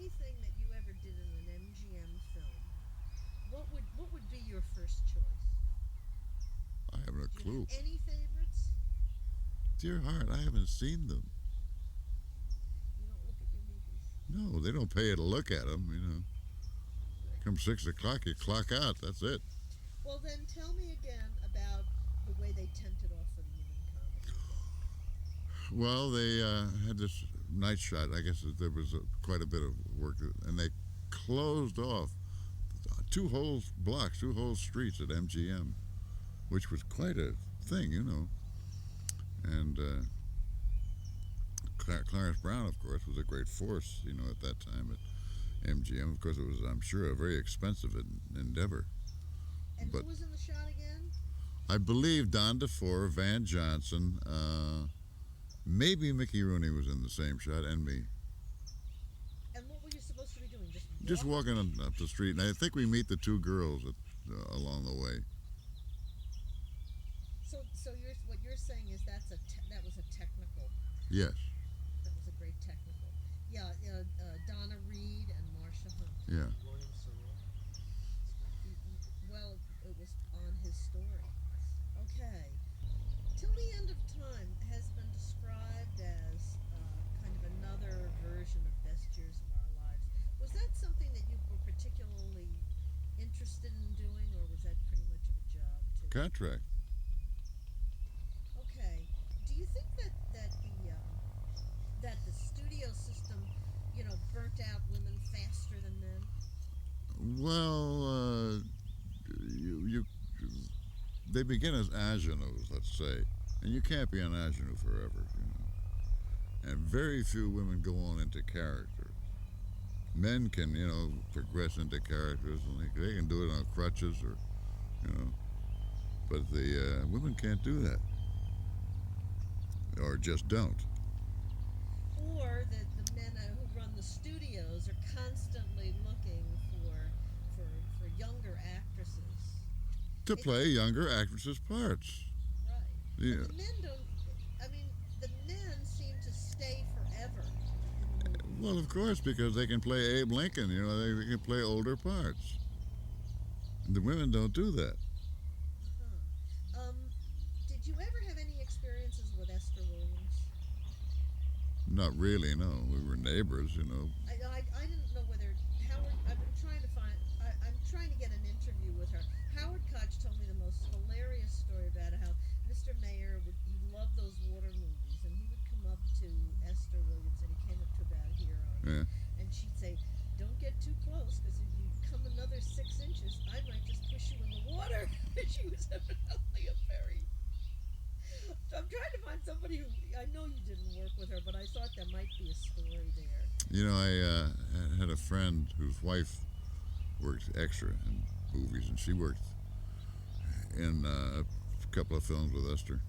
anything that you ever did in an MGM film, what would be your first choice? I haven't a Do you have clue. any favorites? Dear heart, I haven't seen them. You don't look at your movies. No, they don't pay you to look at them. Come 6 o'clock, you clock out. That's it. Well, then tell me again about the way they tented off for the human comedy again. Well, they had this night shot. I guess there was quite a bit of work, and they closed off two whole blocks, two whole streets at MGM, which was quite a thing. And Clarence Brown, of course, was a great force, at that time at MGM. Of course, it was, I'm sure, a very expensive endeavor. And But who was in the shot again? I believe Don DeFore, Van Johnson, maybe Mickey Rooney was in the same shot, and me. And what were you supposed to be doing? Just walking up the street, and I think we meet the two girls along the way. So what you're saying is that was a technical. Yes. That was a great technical. Yeah, Donna Reed and Marsha Hunt. Yeah. Well, it was on his story. Okay. Till the End of Time has been described as kind of another version of Best Years of Our Lives. Was that something that you were particularly interested in doing, or was that pretty much of a job too? Contract. Okay. Do you think that the studio system, burnt out women faster than men? Well, they begin as ingenues, let's say, and you can't be an ingenue forever. And very few women go on into character. Men can, progress into characters, and they can do it on crutches but the women can't do that, or just don't. Or that the men who run the studios are constantly looking for younger actresses. To play younger actresses' parts. Right. Yeah. But the men don't. I mean, the men seem to stay forever in the movie. Well, of course, because they can play Abe Lincoln. They can play older parts. The women don't do that. Huh. Did you ever have any experiences with Esther Williams? Not really, no. We were neighbors. I didn't know whether Howard. I'm trying to find. I'm trying to get an interview with her. Howard Koch told me the most hilarious story about how Mr. Mayer he loved those water movies, and he would come up to Esther Williams, and he came up to about here on, Yeah. and she'd say, "Don't get too close, because if you come another 6 inches, I might just push you in the water." She was evidently a very. So I'm trying to find somebody who I know you didn't work with her, but I thought there might be a story there. I had a friend whose wife worked extra in movies, and she worked in a couple of films with Esther.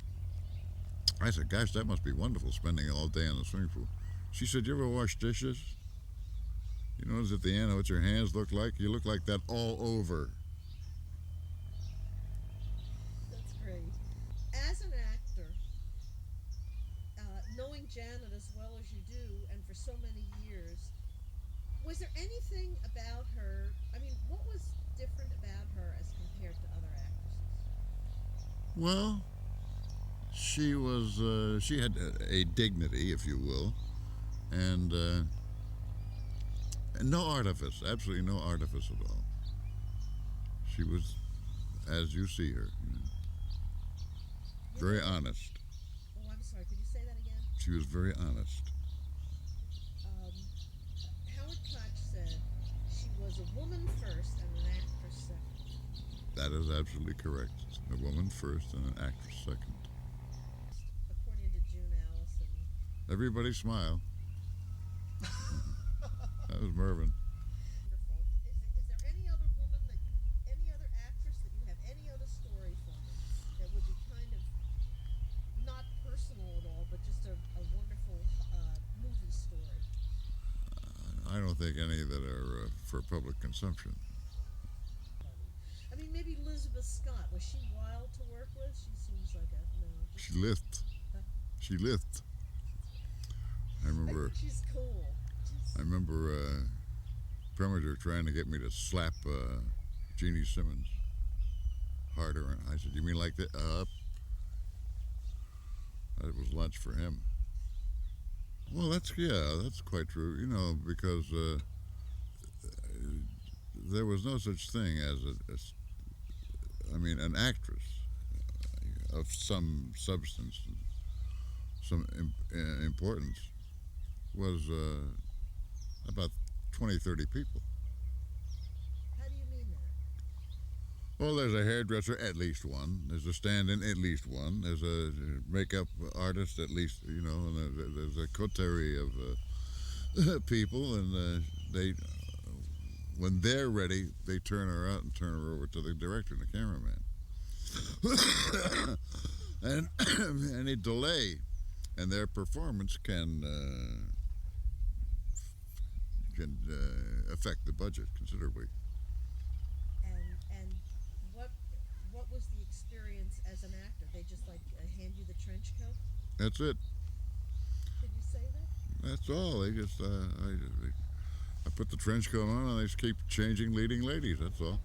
I said, "Gosh, that must be wonderful, spending all day in the swimming pool." She said, "You ever wash dishes? You notice at the end what your hands look like? You look like that all over." That's great. As an actor, knowing Janet as well as you do, and for so many years, was there anything about her? I mean, what was different about her as compared to other actresses? Well, she had a dignity, if you will, and no artifice, absolutely no artifice at all. She was as you see her, very honest. Oh, I'm sorry. Could you say that again? She was very honest. Um, Howard Koch said she was a woman first and an actress second. That is absolutely correct. A woman first and an actress second. According to June Allison. Everybody smile. That was Mervyn. Wonderful. Is there any other woman any other actress that you have any other story for me that would be kind of not personal at all, but just a wonderful movie story? I don't think any that are for public consumption. I mean, maybe Elizabeth Scott. Was she wild to work with? She seems like She lift. She lift. I remember. I think she's cool. I remember Preminger trying to get me to slap Jeannie Simmons harder. I said, "You mean like that?" That was lunch for him. Well, that's quite true. You know, because there was no such thing as an actress of some substance, some importance was about 20, 30 people. How do you mean that? Well, there's a hairdresser, at least one. There's a stand-in, at least one. There's a makeup artist, at least, and there's a coterie of people, and they, when they're ready, they turn her out and turn her over to the director and the cameraman. And any delay in their performance can affect the budget considerably. And what was the experience as an actor? They just hand you the trench coat? That's it. Could you say that? That's all. They just I put the trench coat on and they just keep changing leading ladies. That's all.